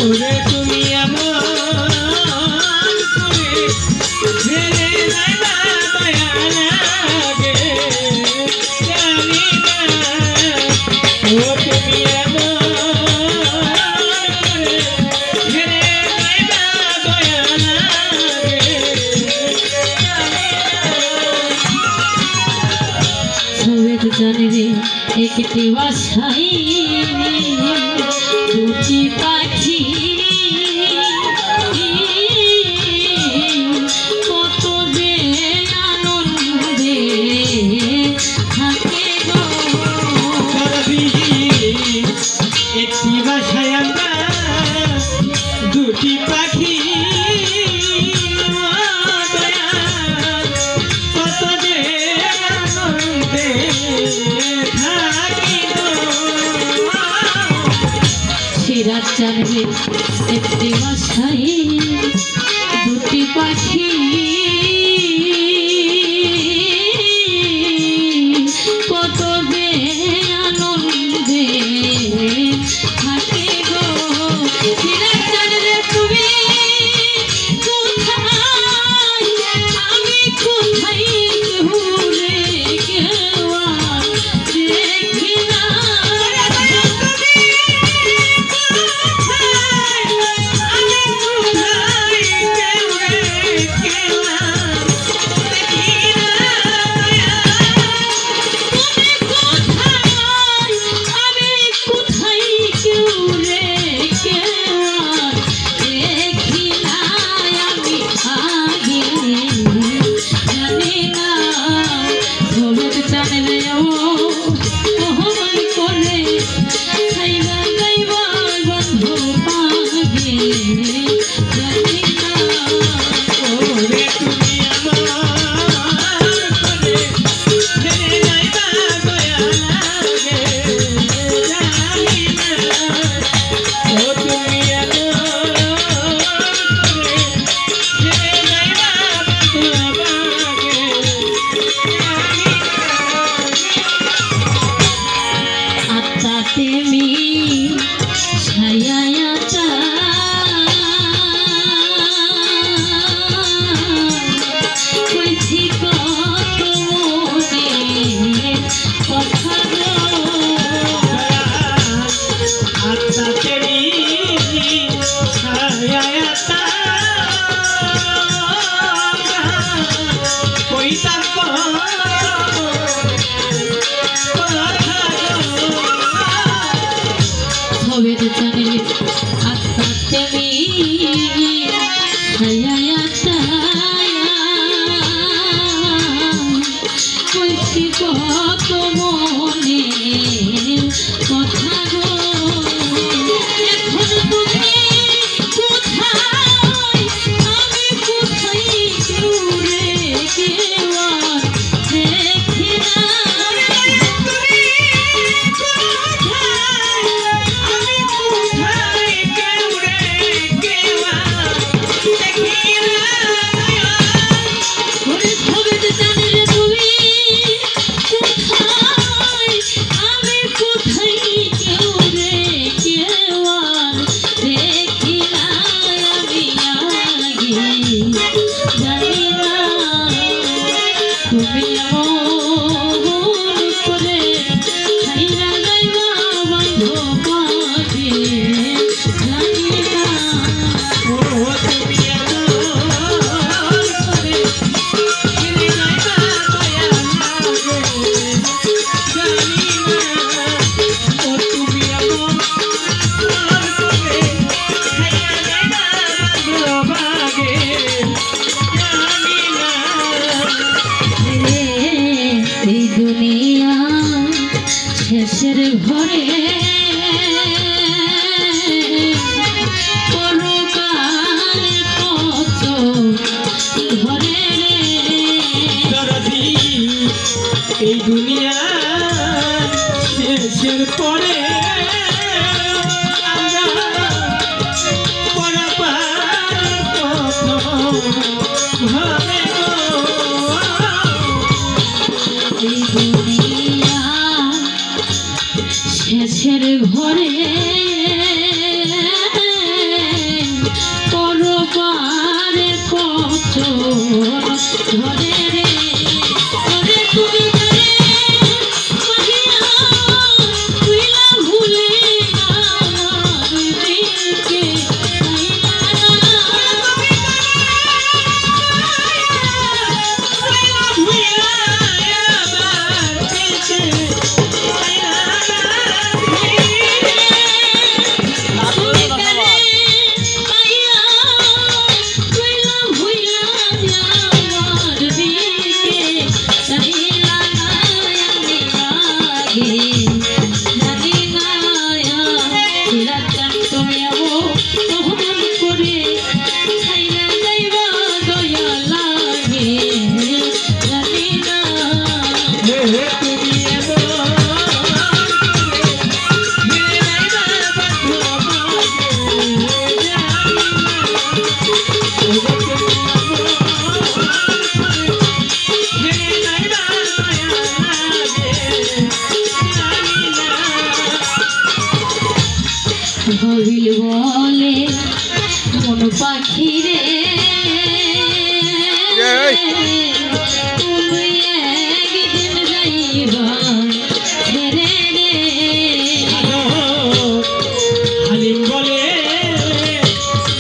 ওরে তুমি এমন করে ফেলে যাইবা দয়া লাগে জানি না ও তুমি এমন করে ফেলে যাইবা দয়া লাগে জানি রে একটি বাসাই দুটি পাখি কত যে আনন্দে থাকে গো একটি বাসায় আমরা দুটি পাখি কত যে আনন্দে থাকি সিরাজ জানবে একটি বাসাই দুটি পাখি কত যে আনন্দে থাকে গো সিরাজ জানবে তুমি কোথায় আমি কোথায় ঘুরে গেওয়া দেখি না কত মনে কথা গো এখন তুমি কোথায় ঘরে রে ওরে তুমি জানে মাহিয়া তুইলা ভুলে আমার দিলকে হইল বলে মন পাখি রে তুমি একদিন যাইবা রে রে হালিম বলে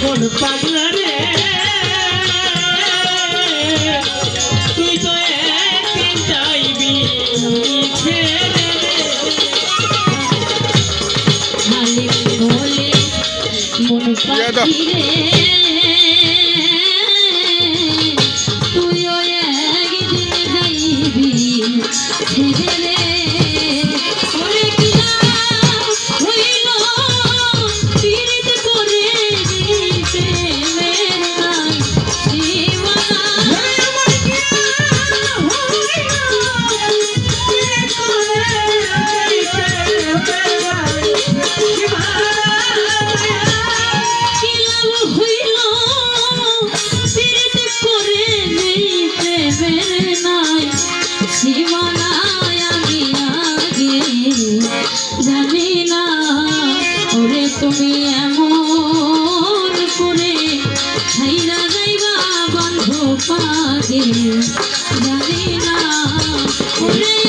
কোন পাগলা রে তুই তো একদিন যাইবি ছেড়ে হালিম বলে মন পাখি রে তুইও একদিন যাইবি ছেড়ে রে ওরে কিনা হইল পীড়িত করে দিতে মের নাই সীমানা তুমি এমন করে ছাইরা যাইবা বন্ধু পাগে জানি না ওরে